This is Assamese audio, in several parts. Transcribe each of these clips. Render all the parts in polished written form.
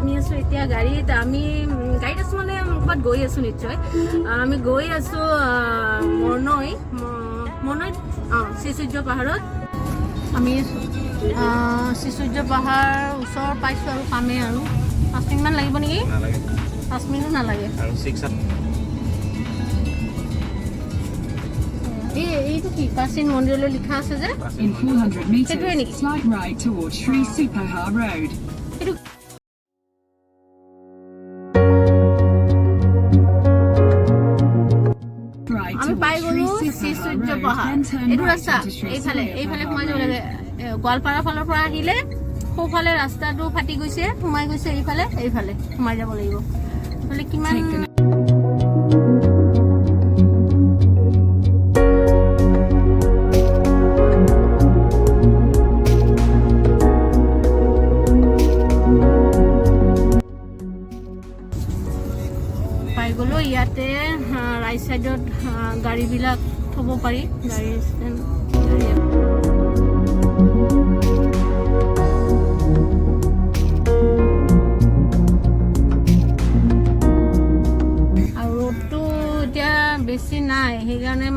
আমি আছো এতিয়া গাড়ীত আমি গাড়ীত আছো মানে ক'ৰবাত গৈ আছো নিশ্চয় আমি গৈ আছো মৰনৈত শ্ৰীসূৰ্য পাহাৰত আমি শ্ৰীসূৰ্য পাহাৰ ওচৰ পাইছো আৰু পামেই আৰু 5 মিনিটমান লাগিব নেকি 5 মিনিট নালাগে আৰু 6 এইটো কি প্ৰাচীন মন্দিৰলৈ লিখা আছে যে In 400 meters, slight right towards Sri Supahar Road. আমি পাই গলো শ্ৰীসূৰ্য পাহাৰ এইটো ৰাস্তা এইফালে সোমাই যাব লাগে গোৱালপাৰা ফালৰ পৰা আহিলে সোঁফালে ৰাস্তাটো ফাটি গৈছে সোমাই গৈছে এইফালে সোমাই যাব লাগিব এইফালে কিমান পাই গলো ইয়াতে ৰাইট সাইডত গাড়ীবিলাক থব পাৰি গাড়ী আৰু ৰ'দটো এতিয়া বেছি নাই সেইকাৰণে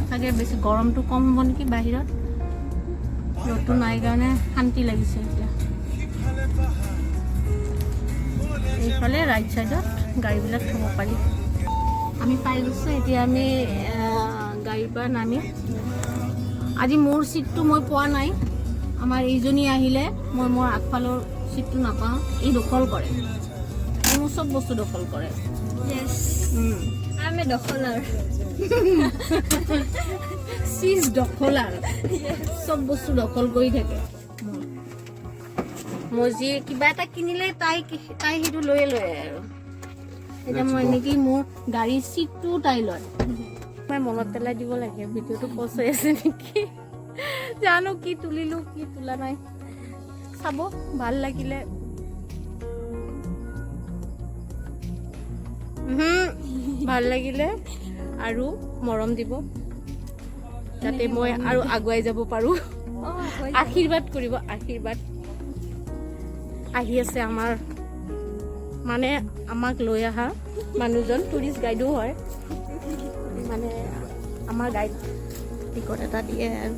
চাগে বেছি গৰমটো কম হ'ব নেকি বাহিৰত ৰ'দটো নাই কাৰণে শান্তি লাগিছে এতিয়া এইফালে ৰাইট সাইডত গাড়ীবিলাক থব পাৰি আমি পাই গৈছো এতিয়া আমি গাড়ীৰ পৰা নামি আজি মোৰ সিটটো মই পোৱা নাই আমাৰ এইজনী আহিলে মই মোৰ আগফালৰ সিটটো নাপাওঁ এই দখল কৰে মোৰ সব বস্তু দখল কৰে Yes. I'm a dokholar. She's দখলাৰ সব বস্তু দখল কৰি থাকে মই যি কিবা এটা কিনিলে তাই সেইটো লৈ লয় আৰু এটা মই নেকি মোৰ গাড়ীৰ সিটটো তাই লয় মই মনত পেলাই দিব লাগে ভিডিঅ'টো পষ্ট হৈ আছে নেকি জানো কি তুলিলো কি তোলা নাই চাব ভাল লাগিলে ভাল লাগিলে আৰু মৰম দিব যাতে মই আৰু আগুৱাই যাব পাৰো আশীৰ্বাদ কৰিব আশীৰ্বাদ আহি আছে আমাৰ মানে আমাক লৈ আহা মানুহজন টুৰিষ্ট গাইডো হয় মানে আমাৰ গাইড টিকট এটা দিয়ে আৰু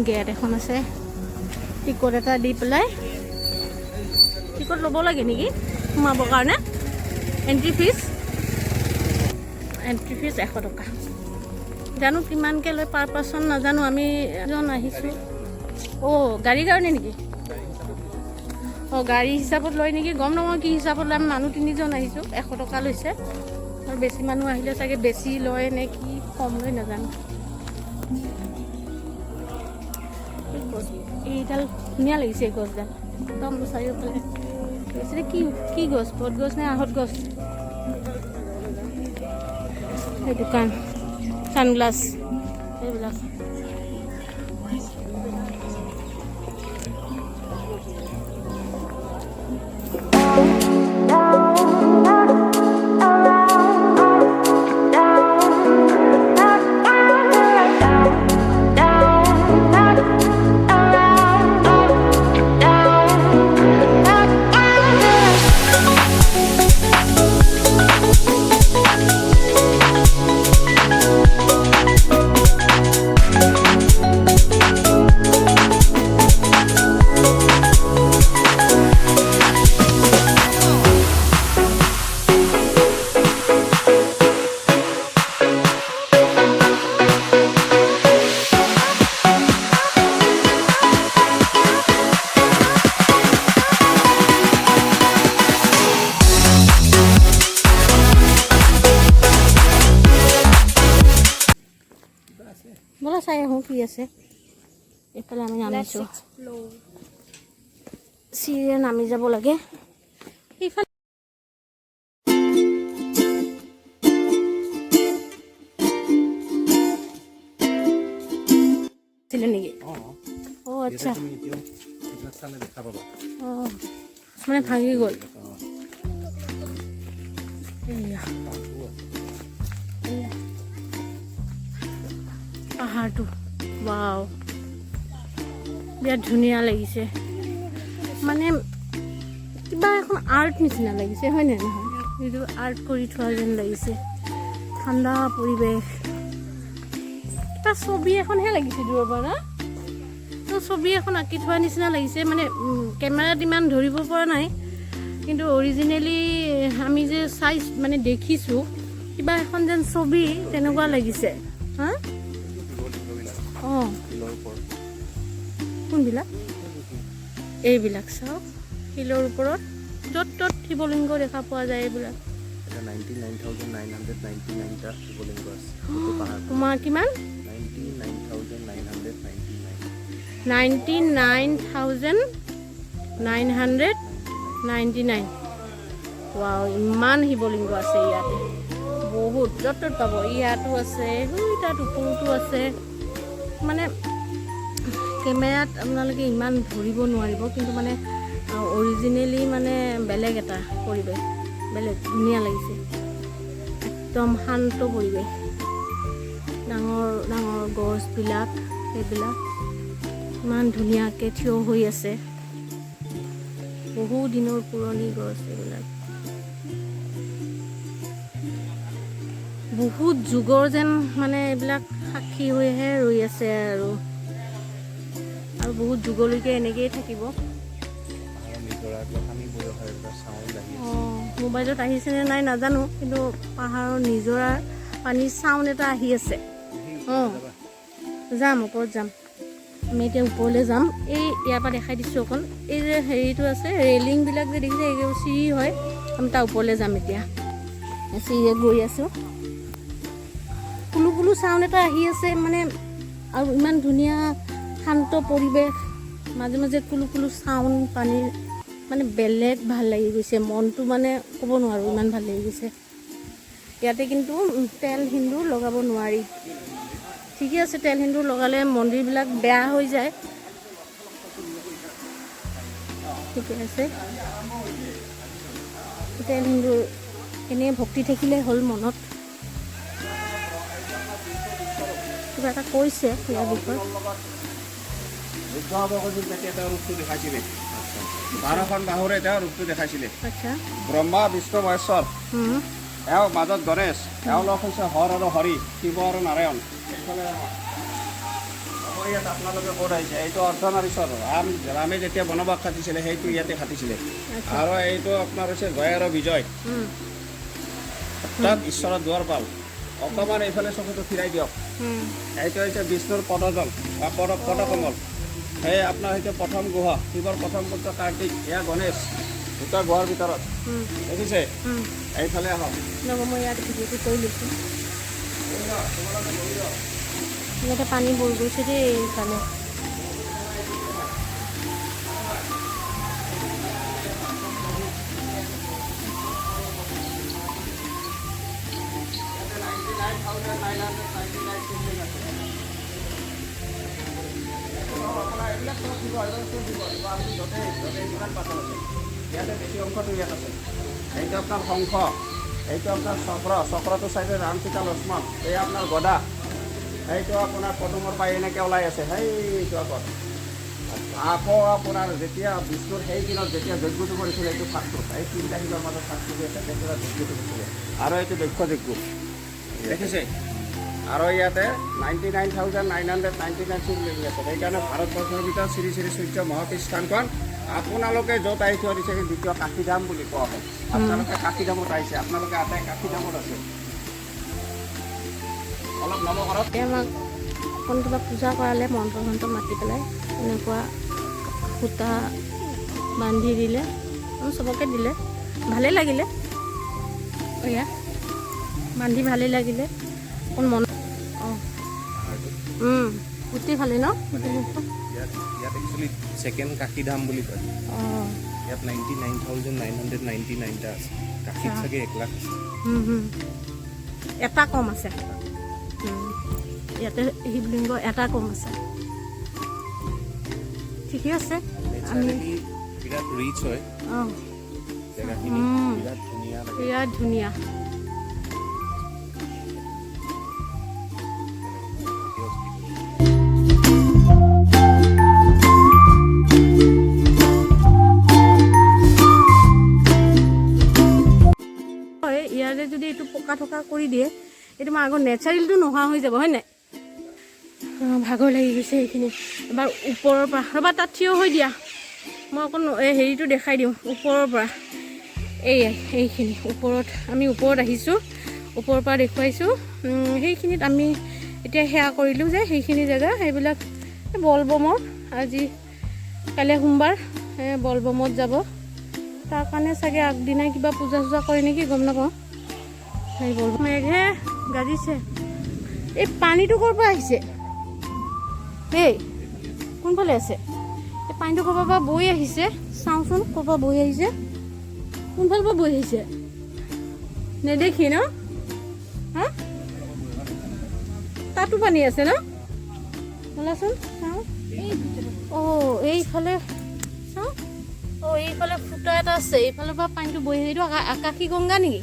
গেট এখন আছে টিকট এটা দি পেলাই টিকট ল'ব লাগে নেকি সোমাবৰ কাৰণে এন্ট্ৰি ফিজ 100 টকা জানো কিমানকৈ লয় পাৰ পাৰ্চন নাজানো আমি এজন আহিছোঁ গাড়ীৰ কাৰণে নেকি গাড়ী হিচাপত লয় নেকি গম নাপাওঁ কি হিচাপত লয় আমি মানুহ 3জন আহিছোঁ 100 টকা লৈছে আৰু বেছি মানুহ আহিলে চাগে বেছি লয় নে কি কম লয় নাজানো এইডাল ধুনীয়া লাগিছে এই গছডাল একদম চাৰিওফালে কি গছ বট গছ নে আহঁত গছ এই দোকান সানগ্লাছ এইবিলাক বলা চাই আহোঁ কি আছে এইফালে আমি নামিছোঁ চিৰিৰে নামি যাব লাগে এইফালে ছিলে নেকি আচ্ছা মানে ভাঙি গ'ল পাহাৰটো ৱাও বিৰাট ধুনীয়া লাগিছে মানে কিবা এখন আৰ্ট নিচিনা লাগিছে হয় নে নহয় এইটো আৰ্ট কৰি থোৱা যেন লাগিছে ঠাণ্ডা পৰিৱেশ এটা ছবি এখনহে লাগিছে দূৰৰ পৰা তো ছবি এখন আঁকি থোৱা নিচিনা লাগিছে মানে কেমেৰাত ইমান ধৰিব পৰা নাই কিন্তু অৰিজিনেলি আমি যে চাই মানে দেখিছোঁ কিবা এখন যেন ছবি তেনেকুৱা লাগিছে হা অঁ কোনবিলাক এইবিলাক চাওক শিলৰ ওপৰত য'ত ত'ত শিৱলিংগ দেখা পোৱা যায় এইবিলাক 99,999টা শিৱলিংগ আছে তোমাৰ কিমান 99,999 ৱাও ইমান শিৱলিংগ আছে ইয়াতে বহুত য'ত ত'ত পাব ইয়াতো আছে তাত ওপৰতো আছে মানে কেমেৰাত আপোনালোকে ইমান ধৰিব নোৱাৰিব কিন্তু মানে অৰিজিনেলি মানে বেলেগ এটা পৰিৱেশ বেলেগ ধুনীয়া লাগিছে একদম শান্ত পৰিৱেশ ডাঙৰ ডাঙৰ গছবিলাক সেইবিলাক ইমান ধুনীয়াকৈ থিয় হৈ আছে বহু দিনৰ পুৰণি গছ এইবিলাক বহুত যুগৰ যেন মানে এইবিলাক সাক্ষী হৈহে ৰৈ আছে আৰু বহুত যুগলৈকে এনেকৈয়ে থাকিব মোবাইলত আহিছেনে নাই নাজানো কিন্তু পাহাৰৰ নিজৰাৰ পানীৰ চাউণ্ড এটা আহি আছে অঁ যাম ওপৰত যাম আমি এতিয়া ওপৰলৈ যাম এই ইয়াৰ পৰা দেখাই দিছোঁ অকণ এই যে হেৰিটো আছে ৰেলিংবিলাক যে দেখিছে এই চিৰি হয় আমি তাৰ ওপৰলৈ যাম এতিয়া চিৰিয়ে গৈ আছোঁ কুলু কুলু চাউণ্ড এটা আহি আছে মানে আৰু ইমান ধুনীয়া শান্ত পৰিৱেশ মাজে মাজে কুলু কুলু চাউণ্ড পানীৰ মানে বেলেগ ভাল লাগি গৈছে মনটো মানে ক'ব নোৱাৰোঁ ইমান ভাল লাগি গৈছে ইয়াতে কিন্তু তেল সিন্দুৰ লগাব নোৱাৰি ঠিকে আছে তেল সিন্দুৰ লগালে মন্দিৰবিলাক বেয়া হৈ যায় ঠিকে আছে তেল সিন্দুৰ এনেই ভক্তি থাকিলে হ'ল মনত কিবা এটা কৈছে ইয়াৰ বিষয়ে বাৰখন বাহুৰে তেওঁ ৰূপটো দেখাইছিলে আচ্ছা ব্ৰহ্মা বিষ্ণু মহেশ্বৰ এওঁ মাজত গণেশ এওঁলোক হৈছে হৰ আৰু হৰি শিৱ আৰু নাৰায়ণ ইয়াত আপোনালোকে ক'ত আহিছে এইটো অৰ্ধনাৰীশ্বৰ ৰামে যেতিয়া বনবাস খাটিছিলে সেইটো ইয়াতে খাটিছিলে আৰু এইটো আপোনাৰ হৈছে জয় আৰু বিজয় তাত ঈশ্বৰৰ দুৱাৰপাল অকণমান এইফালে চকুটো ফিৰাই দিয়ক এইটো হৈছে বিষ্ণুৰ পদজল বা পদকমল সেই আপোনাৰ হৈছে প্ৰথম গুহ শিৱৰ প্ৰথম পুত্ৰ কাৰ্তিক এয়া গণেশ দুটা গুহাৰ ভিতৰত দেখিছে এইফালে আহক মই ইয়াত ভিডিঅ'টো কৰি লৈছোঁ ইয়াতে পানী বৈ গৈছে দেই এইফালে ইয়াতে বেছি অংশটো ইয়াত আছে এইটো আপোনাৰ শংখ এইটো আপোনাৰ চক্ৰটো চাইছে ৰাম সীতা লক্ষ্মণ এই আপোনাৰ গদা এইটো আপোনাৰ পদুমৰ পাই এনেকৈ ওলাই আছে সেইটো আগত আকৌ আপোনাৰ যেতিয়া বিষ্ণুৰ সেই দিনত যেতিয়া যজ্ঞটো কৰিছিলে এইটো ফাটটো এই তিনিটা শিলৰ মাজত ফাটটো আছে তেতিয়া যজ্ঞটো কৰিছিলে আৰু এইটো দক্ষ যজ্ঞ দেখিছে আৰু ইয়াতে 99,999 শিৱলিংগ আছে সেইকাৰণে ভাৰতবৰ্ষৰ ভিতৰত শ্ৰী শ্ৰী সূৰ্য মহাপীঠ স্থানখন আপোনালোকে য'ত আহি থৈ দিছে দ্বিতীয় কাশীধাম বুলি কোৱা হয় আপোনালোকে কাশীধামত আহিছে আপোনালোকে আটাই কাশীধামত আছে অলপ নৱঘৰত আমাক অকণ কিবা পূজা কৰালে মন্ত্ৰ চন্ত্ৰ মাতি পেলাই এনেকুৱা সূতা বান্ধি দিলে চবকে দিলে ভালেই লাগিলে এয়া বান্ধি ভালেই লাগিলে অকণ মন অঁ গোটেই ভালেই ন ইয়াত একচুৱেলি ছেকেণ্ড কাশীধাম বুলি কয় অঁ ইয়াত 99,999টা আছে কাশীত চাগে 1 লাখ আছে এটা কম আছে ইয়াতে শিৱলিংগ এটা কম আছে ঠিকে আছে আমি বিৰাট ৰিচ হয় অঁ জেগাখিনি বিৰাট ধুনীয়া লাগে বিৰাট ধুনীয়া মাটিটো পকা থকা কৰি দিয়ে এইটো মই আগৰ নেচাৰেলটো নোহোৱা হৈ যাব হয় নাই ভাগৰ লাগি গৈছে এইখিনি এবাৰ ওপৰৰ পৰা ৰ'বা তাত থিয় হৈ দিয়া মই অকণ এই হেৰিটো দেখাই দিওঁ ওপৰৰ পৰা এইখিনি ওপৰত আমি ওপৰত আহিছোঁ ওপৰৰ পৰা দেখুৱাইছোঁ সেইখিনিত আমি এতিয়া সেয়া কৰিলোঁ যে সেইখিনি জেগা সেইবিলাক বলবমৰ আজি কাইলৈ সোমবাৰ বলবমত যাব তাৰ কাৰণে চাগে আগদিনাই কিবা পূজা চূজা কৰে নেকি গম নাপাওঁ সেই বলবম মেঘে গাজিছে এই পানীটো ক'ৰ পৰা আহিছে এই কোনফালে আছে এই পানীটো ক'ৰ পৰা বৈ আহিছে চাওঁচোন ক'ৰ পৰা বৈ আহিছে কোনফালৰ পৰা বৈ আহিছে নেদেখি ন হা তাতো পানী আছে ন বলাচোন চাওঁ এইফালে চাওঁ এইফালে ফুটা এটা আছে এইফালৰ পৰা পানীটো বৈ আহিছে এইটো আকাশী গংগা নেকি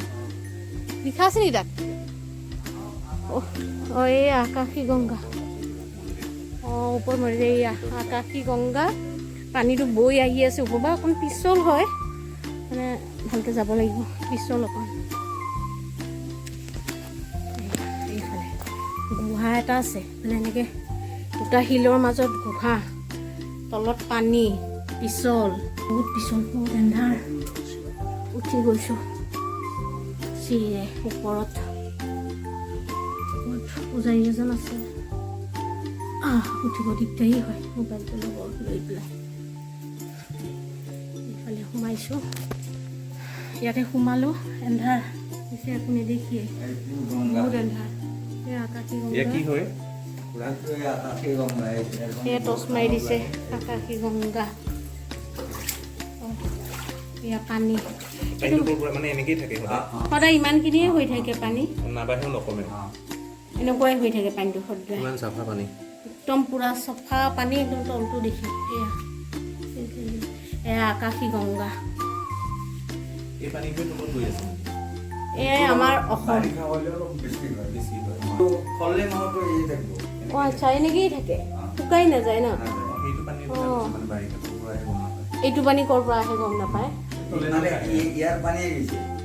লিখা আছে নেকি তাত এই আকাশী গংগা ওপৰ মৰি এই আকাশী গংগা পানীটো বৈ আহি আছে ওপৰ পৰা অকণ পিছল হয় মানে ভালকৈ যাব লাগিব পিছল অকণ এইফালে গুহা এটা আছে মানে এনেকৈ দুটা শিলৰ মাজত গুহা তলত পানী পিছল বহুত পিছল বহুত এন্ধাৰ উঠি গৈছোঁ চিৰিৰে ওপৰত পূজাৰী এজন আছে উঠিব দিগদাৰী হয় মোবাইলটো লৈ পেলাই এইফালে সোমাইছোঁ ইয়াতে সোমালোঁ এন্ধাৰ পিছে একো নেদেখিয়ে বহুত এন্ধাৰ এই আকাশী গংগা এয়া টচ মাৰি দিছে আকাশী গংগা এয়া পানী সদায় ইমানখিনিয়ে হৈ থাকে পানী এনেকুৱাই হৈ থাকে পানীটো সদায় চাফা পানী একদম পুৰা চাফা পানী একদম তলটো দেখি এয়া আকাশী গংগা এয়াই আমাৰ অসম আচ্ছা এনেকেই থাকে শুকাই নাযায় ন এইটো পানী ক'ৰ পৰা আহে গম নাপায়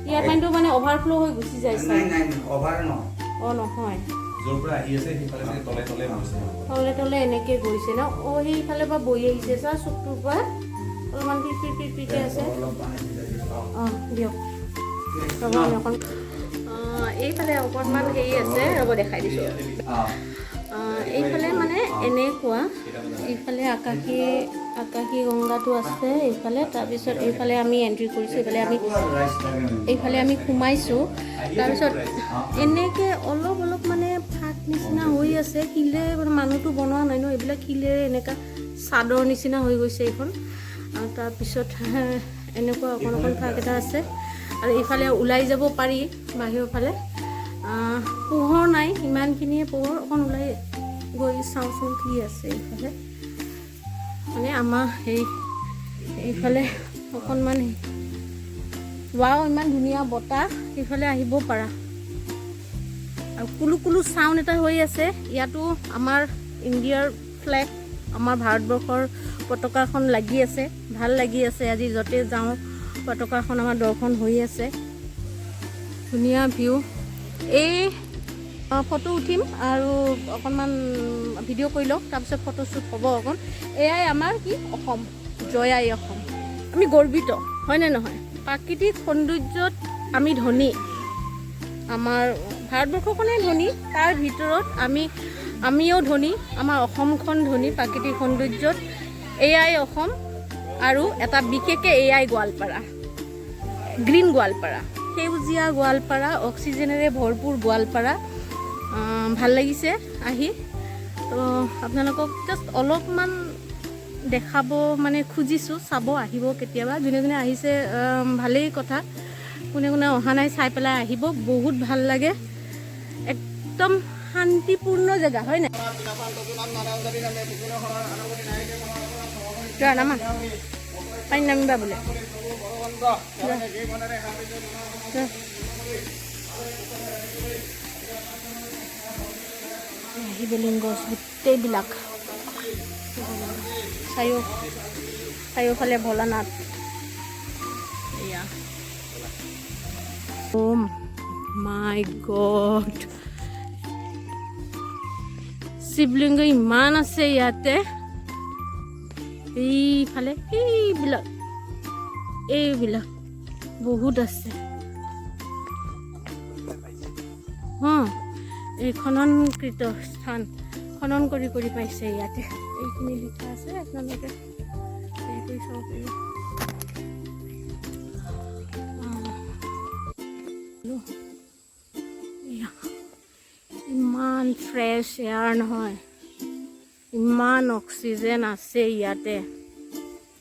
ইয়াৰ পানীটো মানে অভাৰফ্ল' হৈ গুচি যায় নহয় তলে তলে এনেকে গৈছে ন সেইফালে পৰা বৈ আহিছে চা চুকটোৰ পৰা অলপমান পিৰপিৰকে আছে দিয়ক অকণ এইফালে অকণমান হেৰি আছে ৰ'ব দেখাই দিছোঁ এইফালে মানে এনেকুৱা এইফালে আকাশী গংগাটো আছে এইফালে তাৰপিছত এইফালে আমি এণ্ট্ৰি কৰিছোঁ এইফালে আমি সোমাইছোঁ তাৰপিছত এনেকৈ অলপ মানে ফাক নিচিনা হৈ আছে শিলে মানে মানুহটো বনোৱা নাই ন এইবিলাক শিলেৰে এনেকুৱা চাদৰ নিচিনা হৈ গৈছে এইখন তাৰপিছত এনেকুৱা অকণ ফাক এটা আছে আৰু এইফালে ওলাই যাব পাৰি বাহিৰৰ ফালে পোহৰ নাই ইমানখিনিয়ে পোহৰ অকণ ওলাই গৈ চাওঁচোন কি আছে এইফালে মানে আমাৰ এইফালে অকণমান ইমান ধুনীয়া বতাহ এইফালে আহিব পাৰা আৰু কুলু চাউণ্ড এটা হৈ আছে ইয়াতো আমাৰ ইণ্ডিয়াৰ ফ্লেগ আমাৰ ভাৰতবৰ্ষৰ পতাকাখন লাগি আছে ভাল লাগি আছে আজি য'তে যাওঁ পতাকাখন আমাৰ দৰ্শন হৈ আছে ধুনীয়া ভিউ এই ফটো উঠিম আৰু অকণমান ভিডিঅ' কৰি লওঁ তাৰপিছত ফটোশ্বুট হ'ব অকণ এয়াই আমাৰ কি অসম জয়াই অসম আমি গৰ্বিত হয়নে নহয় প্ৰাকৃতিক সৌন্দৰ্যত আমি ধনী আমাৰ ভাৰতবৰ্ষখনেই ধনী তাৰ ভিতৰত আমিও ধনী আমাৰ অসমখন ধনী প্ৰাকৃতিক সৌন্দৰ্যত এয়াই অসম আৰু এটা বিশেষকৈ এয়াই গোৱালপাৰা গ্ৰীণ গোৱালপাৰা সেউজীয়া গোৱালপাৰা অক্সিজেনেৰে ভৰপূৰ গোৱালপাৰা ভাল লাগিছে আহি তো আপোনালোকক জাষ্ট অলপমান দেখাব মানে খুজিছোঁ চাব আহিব কেতিয়াবা যোনে আহিছে ভালেই কথা কোনে অহা নাই চাই পেলাই আহিব বহুত ভাল লাগে একদম শান্তিপূৰ্ণ জেগা হয় নাই নামা পানী নামিবা বোলে আহিবলিং গছ গোটেইবিলাক চাৰিওফালে ভোলানাথ এয়া ওম মা মাই গড শিৱলিংগ ইমান আছে ইয়াতে এইফালে এইবিলাক বহুত আছে এই খননকৃত স্থান খনন কৰি পাইছে ইয়াতে এইখিনি লিখা আছে আপোনালোকে হেৰি কৰি চাব পাৰিব ইমান ফ্ৰেছ এয়াৰ নহয় ইমান অক্সিজেন আছে ইয়াতে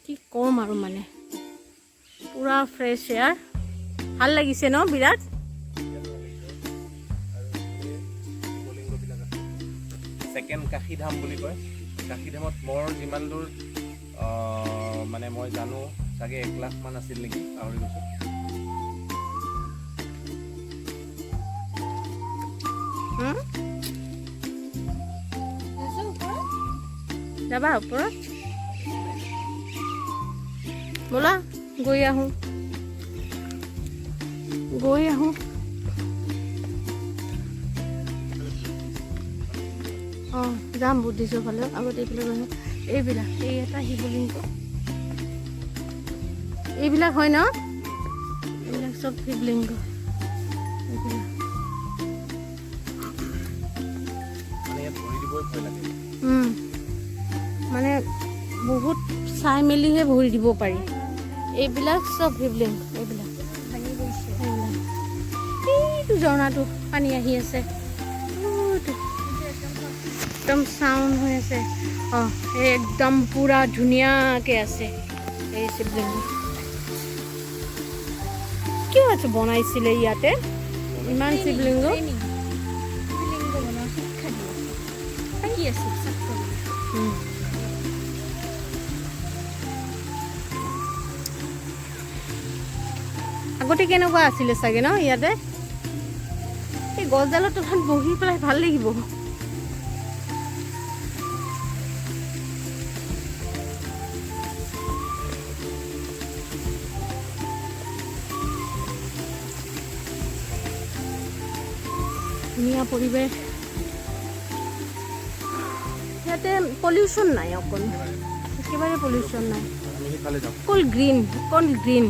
কি ক'ম আৰু মানে পুৰা ফ্ৰেছ এয়াৰ ভাল লাগিছে ন বিৰাট সেকেন্ড কাশীধাম বুলি কয় কাশীধামত মোৰ যিমান দূৰ মানে মই জানো চাগে 1 লাখ মান আছিল নেকি পাহৰি গৈছোঁ যাবা ওপৰত ব'লা গৈ আহোঁ যাম বুদ্ধিষ্টৰ ফালে আগতে এইফালে গৈ এইবিলাক এই এটা শিৱলিংগ এইবিলাক হয় ন এইবিলাক চব শিৱলিংগ এইবিলাক মানে বহুত চাই মেলিহে ভৰি দিব পাৰি এইবিলাক চব শিৱলিংগ এইবিলাক এইটো ঝৰ্ণাটো পানী আহি আছে একদম চাউণ্ড হৈ আছে একদম পুৰা ধুনীয়াকৈ আছে এই শিৱলিংগ কিয় আছে বনাইছিলে ইয়াতে ইমান শিৱলিংগ আগতে কেনেকুৱা আছিলে চাগে ন ইয়াতে এই গছডালৰ তলত বহি পেলাই ভাল লাগিব ধুনীয়া পৰিৱেশ ইয়াতে পলিউশ্যন নাই অকণ একেবাৰে পলিউশ্যন নাই অকল গ্ৰীণ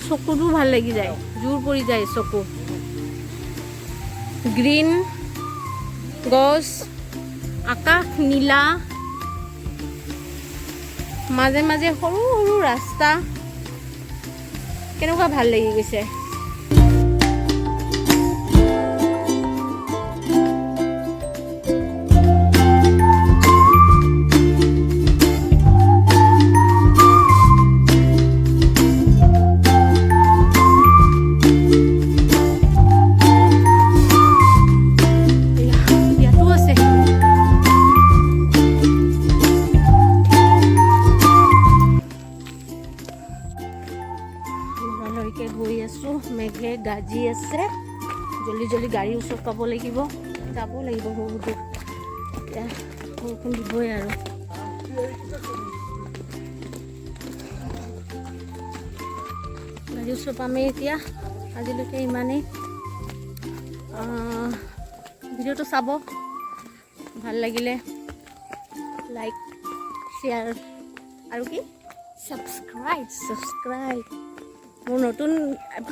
চকুটো ভাল লাগি যায় জোৰ পৰি যায় চকু গ্ৰীণ গছ আকাশ নীলা মাজে মাজে সৰু সৰু ৰাস্তা কেনেকুৱা ভাল লাগি গৈছে গৈ আছোঁ মেঘে গাজি আছে জলদি গাড়ী ওচৰত পাব লাগিব যাব লাগিব বহুত এতিয়া বৰষুণ দিবই আৰু গাড়ী ওচৰত পামেই এতিয়া আজিলৈকে ইমানেই ভিডিঅ'টো চাব ভাল লাগিলে লাইক শ্বেয়াৰ আৰু কি ছাবস্ক্ৰাইব মোৰ নতুন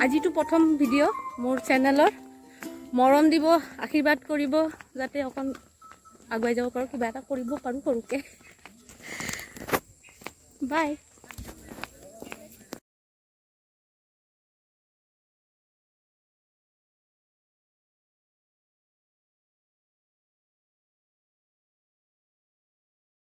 আজিতো প্ৰথম ভিডিঅ' মোৰ চেনেলৰ মৰম দিব আশীৰ্বাদ কৰিব যাতে অকণ আগুৱাই যাব পাৰোঁ কিবা এটা কৰিব পাৰোঁ সৰুকৈ বাই